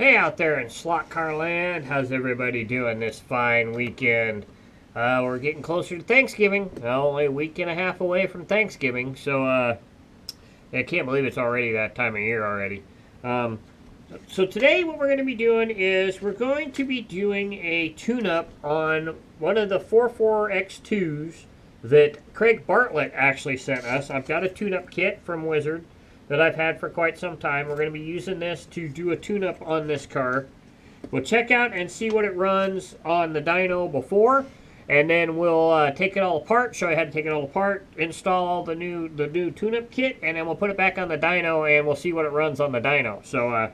Hey out there in slot car land, how's everybody doing this fine weekend? We're getting closer to Thanksgiving, only a week and a half away from Thanksgiving, so I can't believe it's already that time of year already. So today what we're going to be doing is we're going to be doing a tune-up on one of the 44X2s that Craig Bartlett actually sent us. I've got a tune-up kit from Wizzard that I've had for quite some time. We're going to be using this to do a tune-up on this car. We'll check out and see what it runs on the dyno before, and then we'll take it all apart, show you how to take it all apart, install the new tune-up kit, and then we'll put it back on the dyno and we'll see what it runs on the dyno. So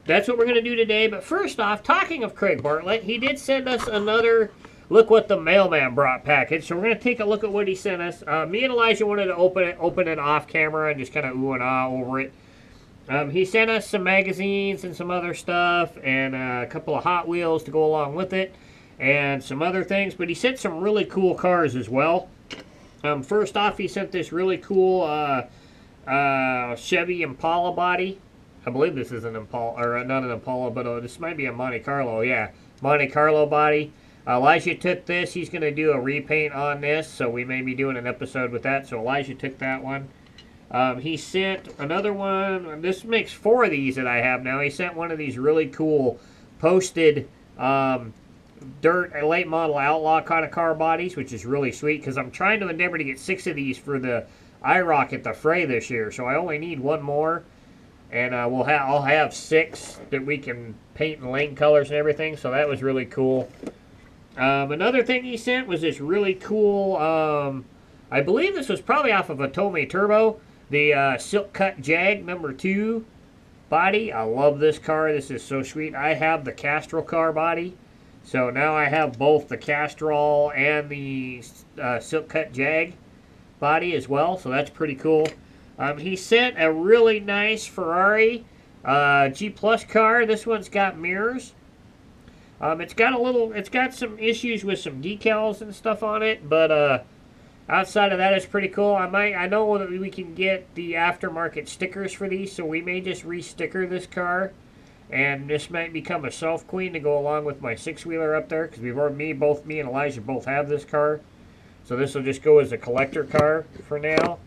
that's what we're going to do today. But first off, talking of Craig Bartlett, he did send us another look what the mailman brought package. So we're going to take a look at what he sent us. Me and Elijah wanted to open it off camera and just kind of ooh and ah over it. He sent us some magazines and some other stuff and a couple of Hot Wheels to go along with it and some other things. But he sent some really cool cars as well. First off, he sent this really cool Chevy Impala body. I believe this is an Impala, or not an Impala, but this might be a Monte Carlo. Yeah, Monte Carlo body. Elijah took this. He's going to do a repaint on this, so we may be doing an episode with that. So Elijah took that one. He sent another one. This makes 4 of these that I have now. He sent one of these really cool posted dirt late model outlaw kind of car bodies, which is really sweet because I'm trying to endeavor to get 6 of these for the IROC at the Fray this year. So I only need 1 more. And I'll have 6 that we can paint in lane colors and everything. So that was really cool. Another thing he sent was this really cool, I believe this was probably off of a Tomei Turbo, the Silk Cut Jag number 2 body. I love this car. This is so sweet. I have the Castrol car body. So now I have both the Castrol and the Silk Cut Jag body as well. So that's pretty cool. He sent a really nice Ferrari G Plus car. This one's got mirrors. It's got some issues with some decals and stuff on it, but outside of that, it's pretty cool. I know that we can get the aftermarket stickers for these, so we may just re-sticker this car, and this might become a self queen to go along with my 6-wheeler up there, because me and Elijah both have this car, so this will just go as a collector car for now.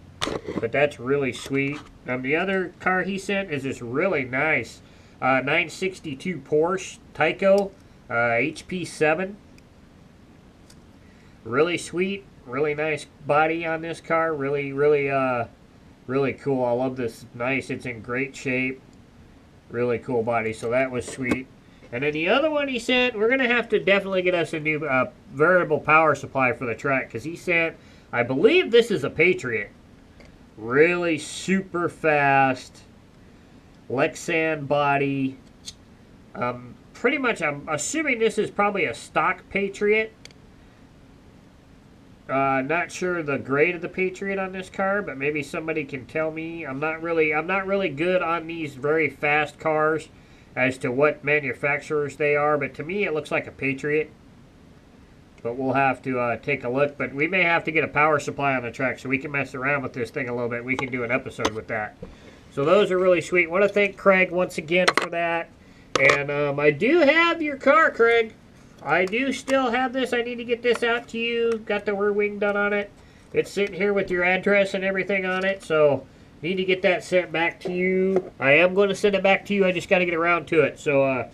But that's really sweet. The other car he sent is this really nice 962 Porsche Tyco. HP7. Really sweet, really nice body on this car. Really cool. I love this. Nice. It's in great shape. Really cool body. So that was sweet. And then the other one he sent, we're going to have to definitely get us a new variable power supply for the track, because he sent, I believe this is a Patriot. Really super fast Lexan body. Pretty much, I'm assuming this is probably a stock Patriot. Not sure the grade of the Patriot on this car, but maybe somebody can tell me. I'm not really good on these very fast cars as to what manufacturers they are, but to me it looks like a Patriot. But we'll have to take a look. But we may have to get a power supply on the track so we can mess around with this thing a little bit. We can do an episode with that. So those are really sweet. I want to thank Craig once again for that. And I do have your car, Craig. I do still have this. I need to get this out to you. Got the rear wing done on it. It's sitting here with your address and everything on it. So need to get that sent back to you. I am going to send it back to you. I just got to get around to it. So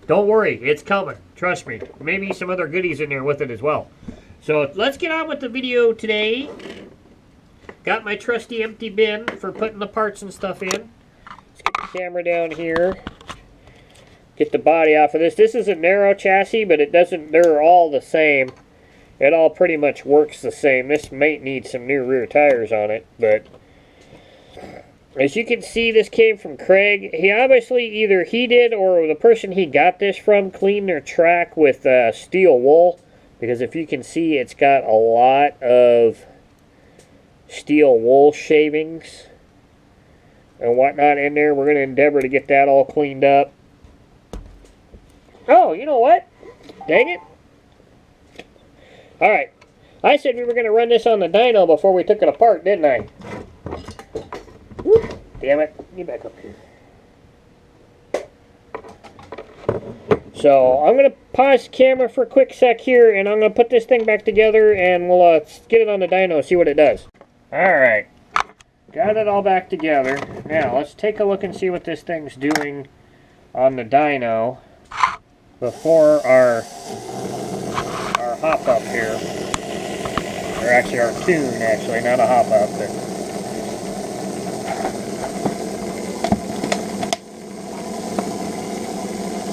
don't worry. It's coming. Trust me. Maybe some other goodies in there with it as well. So let's get on with the video today. Got my trusty empty bin for putting the parts and stuff in. Let's get the camera down here. Get the body off of this. This is a narrow chassis, but it doesn't, they're all the same. It all pretty much works the same. This might need some new rear tires on it, but as you can see, this came from Craig. He obviously, either he did or the person he got this from cleaned their track with steel wool, because if you can see, it's got a lot of steel wool shavings and whatnot in there. We're going to endeavor to get that all cleaned up. Oh, you know what? Dang it. Alright. I said we were going to run this on the dyno before we took it apart, didn't I? Whoop. Damn it. Get back up here. So I'm going to pause the camera for a quick sec here, and I'm going to put this thing back together, and we'll get it on the dyno and see what it does. Alright, got it all back together. Now let's take a look and see what this thing's doing on the dyno before our hop up here. Or actually our tune, actually, not a hop up. But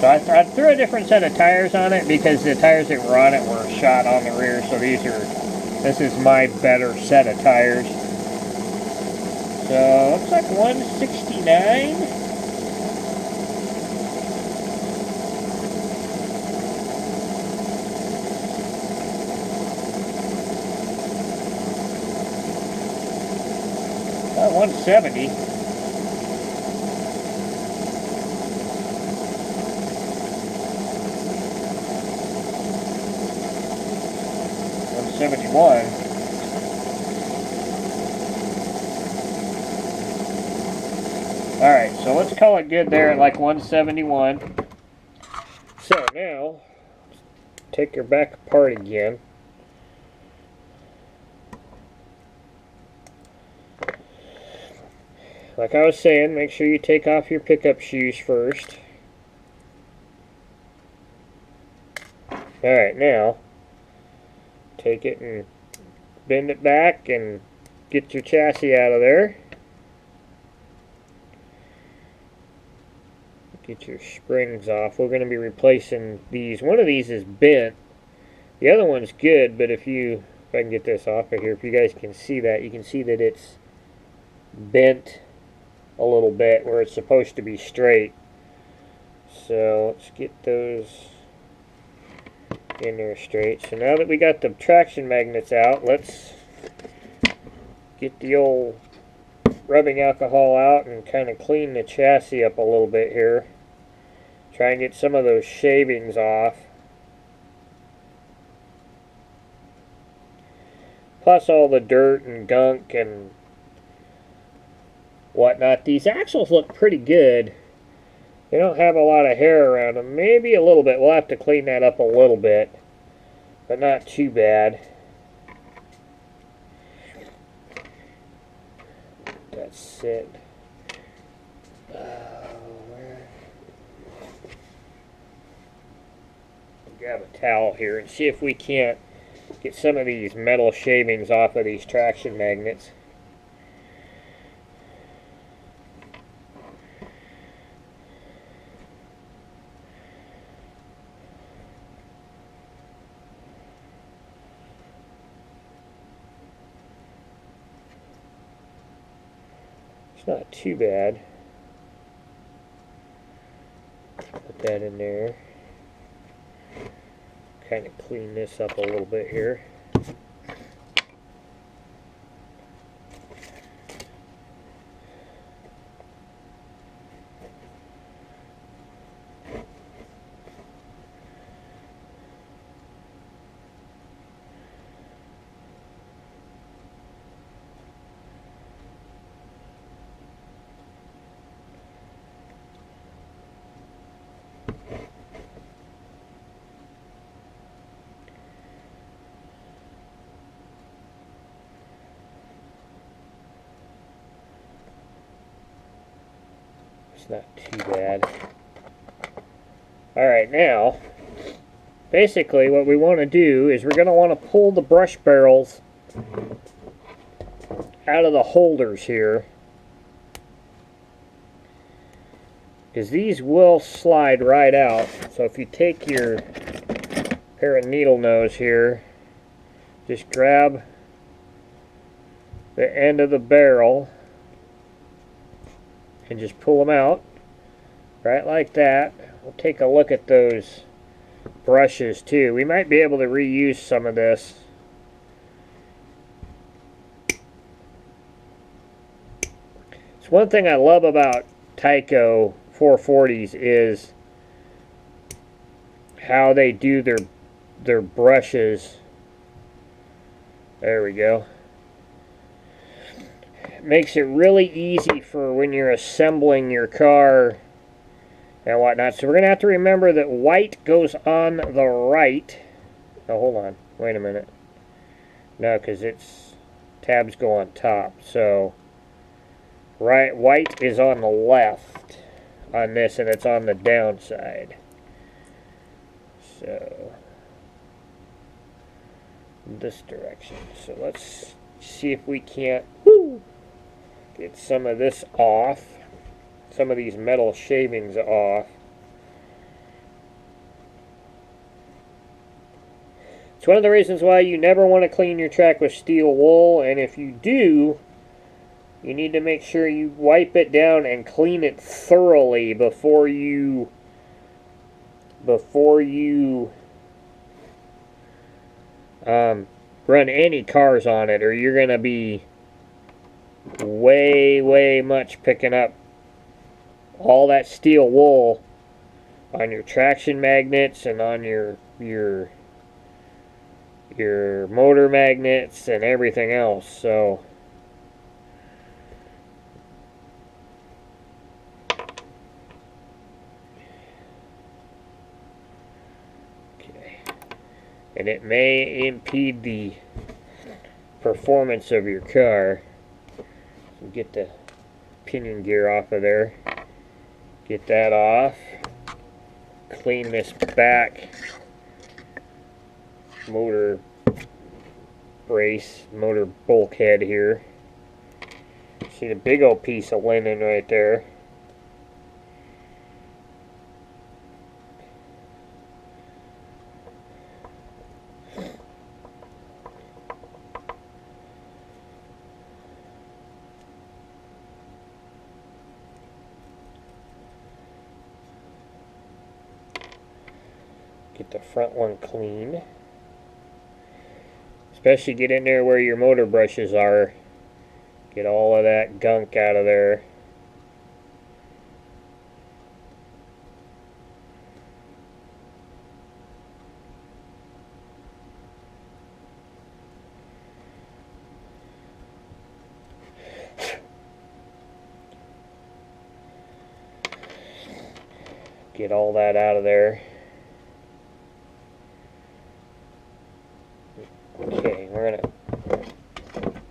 so I threw a different set of tires on it because the tires that were on it were shot on the rear. So this is my better set of tires. So looks like 169. About 170. Alright, so let's call it good there at like 171. So now, take your back apart again. Like I was saying, make sure you take off your pickup shoes first. Alright, now, take it and bend it back and get your chassis out of there. Get your springs off. We're going to be replacing these. One of these is bent. The other one's good, but if I can get this off of here, if you guys can see that, you can see that it's bent a little bit where it's supposed to be straight. So let's get those in there straight. So now that we got the traction magnets out, let's get the old rubbing alcohol out and kind of clean the chassis up a little bit here. Try and get some of those shavings off. Plus all the dirt and gunk and whatnot. These axles look pretty good. They don't have a lot of hair around them. Maybe a little bit. We'll have to clean that up a little bit. But not too bad. That's it. Grab a towel here and see if we can't get some of these metal shavings off of these traction magnets. It's not too bad. Put that in there. Kind of clean this up a little bit here. Not too bad. Alright, now basically what we want to do is we're going to want to pull the brush barrels out of the holders here, because these will slide right out. So if you take your pair of needle nose here, just grab the end of the barrel and just pull them out right like that. We'll take a look at those brushes too. We might be able to reuse some of this. It's one thing I love about Tyco 440s is how they do their brushes. There we go. Makes it really easy for when you're assembling your car and whatnot. So we're going to have to remember that white goes on the right. Oh, hold on. Wait a minute. No, because it's tabs go on top. So white is on the left on this, and it's on the downside. So this direction. So let's see if we can't get some of this off. Some of these metal shavings off. It's one of the reasons why you never want to clean your track with steel wool, and if you do, you need to make sure you wipe it down and clean it thoroughly before you run any cars on it, or you're going to be way much picking up all that steel wool on your traction magnets and on your motor magnets and everything else. So okay, and it may impede the performance of your car. So get the pinion gear off of there. Get that off. Clean this back motor brace, motor bulkhead here. See the big old piece of linen right there. Get the front one clean. Especially get in there where your motor brushes are. Get all of that gunk out of there. Get all that out of there. Okay, we're going to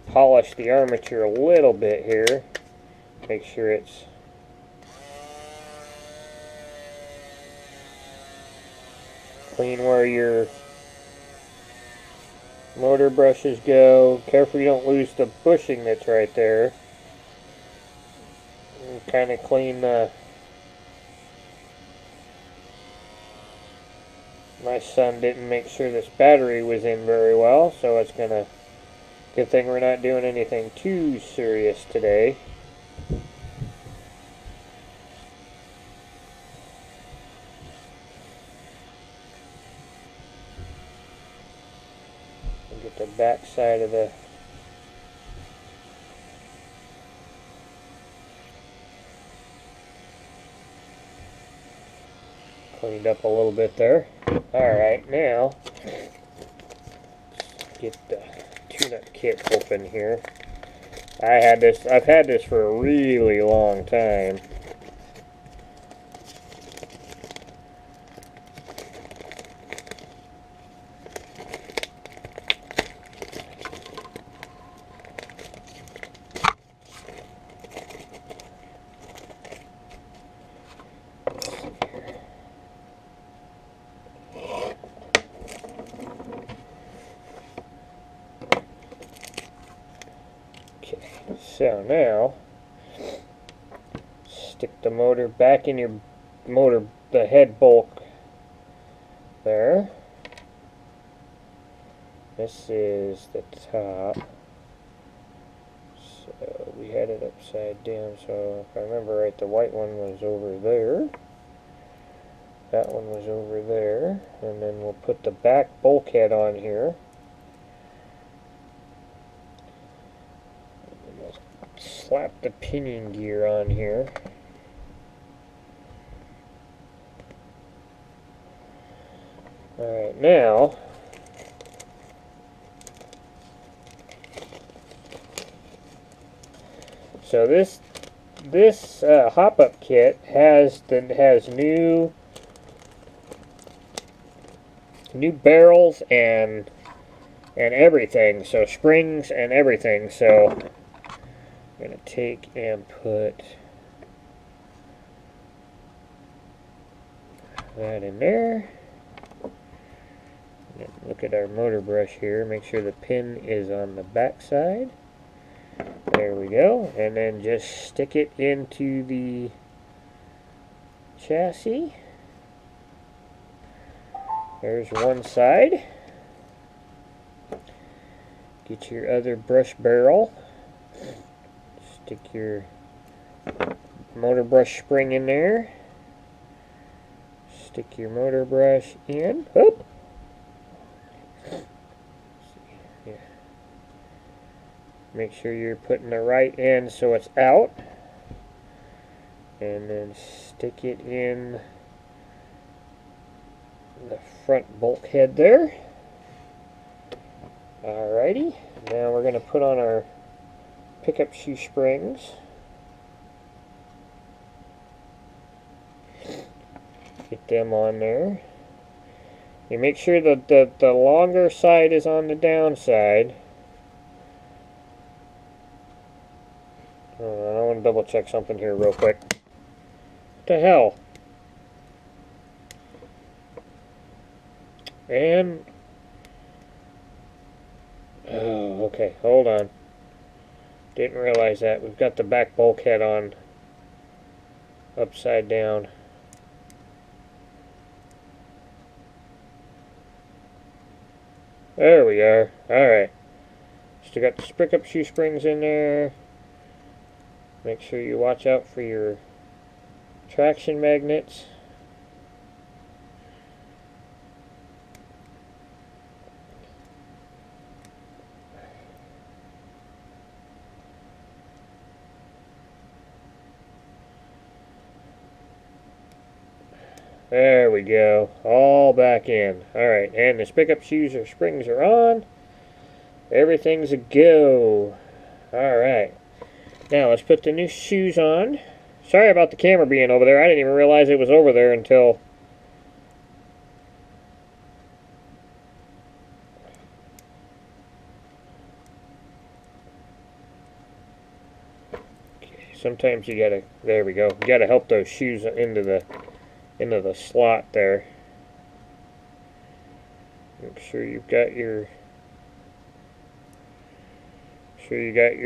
polish the armature a little bit here. Make sure it's clean where your motor brushes go. Careful you don't lose the bushing that's right there. And kind of clean the... My son didn't make sure this battery was in very well, so it's gonna... Good thing we're not doing anything too serious today. We'll get the back side of the... Cleaned up a little bit there. Alright, now get the tune-up kit open here. I've had this for a really long time. So now, stick the motor back in your motor, the head bulk there. This is the top. So we had it upside down, so if I remember right, the white one was over there. That one was over there. And then we'll put the back bulkhead on here. Slap the pinion gear on here. Alright, now so this hop-up kit has new barrels and everything, so springs and everything. So I'm gonna take and put that in there. Look at our motor brush here, make sure the pin is on the back side. There we go, and then just stick it into the chassis. There's one side. Get your other brush barrel. Stick your motor brush spring in there. Stick your motor brush in. Oop. Yeah. Make sure you're putting the right end so it's out. And then stick it in the front bulkhead there. Alrighty, now we're going to put on our pickup shoe springs. Get them on there. You make sure that the longer side is on the downside. I want to double check something here real quick. What the hell? And oh, okay, hold on. Didn't realize that. We've got the back bulkhead on upside down. There we are. Alright. Still got the pickup shoe springs in there. Make sure you watch out for your traction magnets. There we go. All back in. Alright, and the pickup shoes or springs are on. Everything's a go. Alright. Now let's put the new shoes on. Sorry about the camera being over there. I didn't even realize it was over there until... Okay, sometimes you gotta... There we go. You gotta help those shoes into the slot there. Make sure you've got your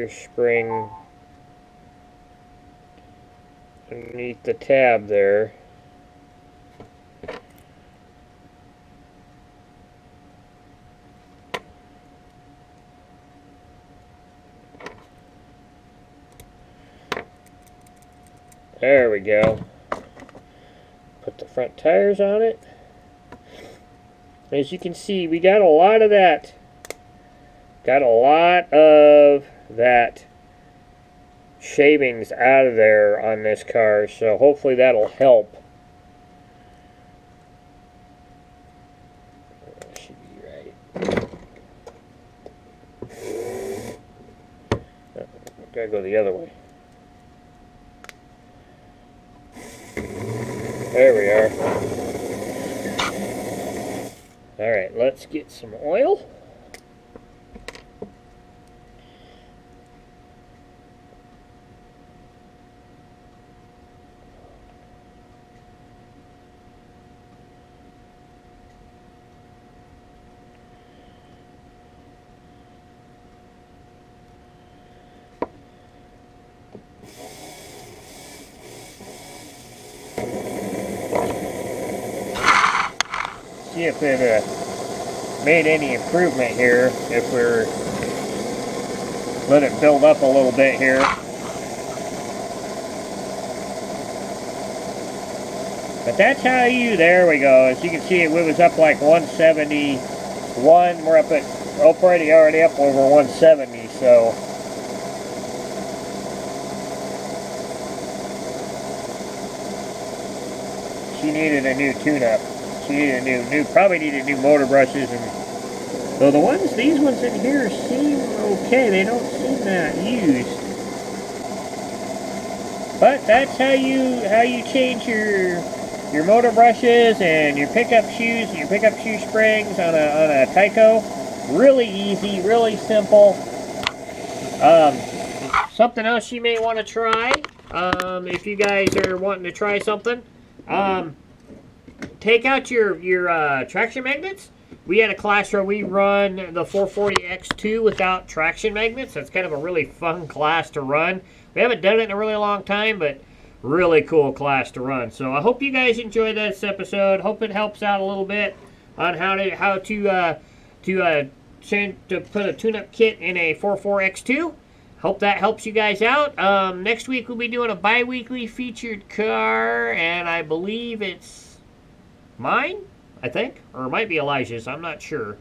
spring underneath the tab there. There we go. Put the front tires on it. As you can see, we got a lot of that. Got a lot of that shavings out of there on this car, so hopefully that'll help. That should be right. Oh, gotta go the other way. There we are. Alright, let's get some oil. See if it made any improvement here, if we're let it build up a little bit here. But that's how there we go. As you can see, it was up like 171. We're up at already up over 170, so she needed a new tune-up. She needed probably needed new motor brushes, and so these ones in here seem okay. They don't seem that used. But that's how you change your motor brushes and your pickup shoes and your pickup shoe springs on a Tyco. Really easy, really simple. Something else you may want to try, if you guys are wanting to try something, take out your traction magnets. We had a class where we run the 440X2 without traction magnets. That's kind of a really fun class to run. We haven't done it in a really long time, but really cool class to run. So I hope you guys enjoyed this episode. Hope it helps out a little bit on how to put a tune-up kit in a 44X2. Hope that helps you guys out. Next week we'll be doing a bi-weekly featured car, and I believe it's mine, I think, or it might be Elijah's. I'm not sure.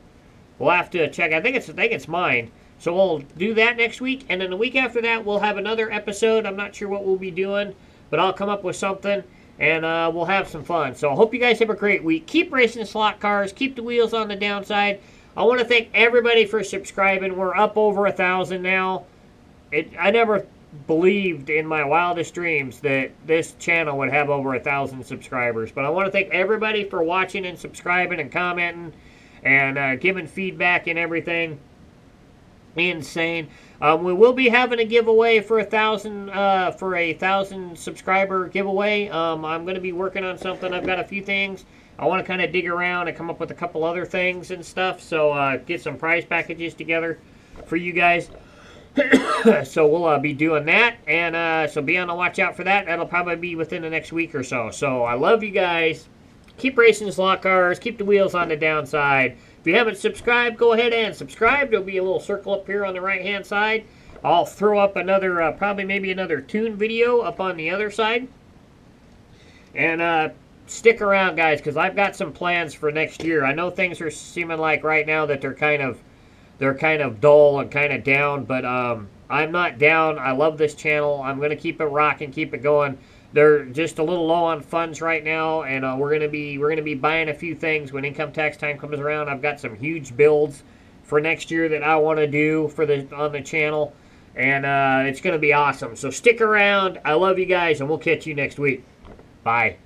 We'll have to check. I think it's mine. So we'll do that next week, and then the week after that we'll have another episode. I'm not sure what we'll be doing, but I'll come up with something, and we'll have some fun. So I hope you guys have a great week. Keep racing slot cars. Keep the wheels on the downside. I want to thank everybody for subscribing. We're up over 1,000 now. I never believed in my wildest dreams that this channel would have over 1,000 subscribers. But I want to thank everybody for watching and subscribing and commenting and giving feedback and everything. Insane. We will be having a giveaway for a 1,000 subscriber giveaway. I'm going to be working on something. I've got a few things. I want to kind of dig around and come up with a couple other things and stuff. So get some prize packages together for you guys. So we'll be doing that, and so be on the watch out for that. That'll probably be within the next week or so. So I love you guys. Keep racing slot cars. Keep the wheels on the downside. If you haven't subscribed, go ahead and subscribe. There'll be a little circle up here on the right hand side. I'll throw up another maybe another tune video up on the other side. And stick around, guys, because I've got some plans for next year. I know things are seeming like right now that they're kind of dull and kind of down, but I'm not down. I love this channel. I'm going to keep it rocking, keep it going. They're just a little low on funds right now, and we're going to be buying a few things when income tax time comes around. I've got some huge builds for next year that I want to do on the channel, and it's going to be awesome. So stick around. I love you guys, and we'll catch you next week. Bye.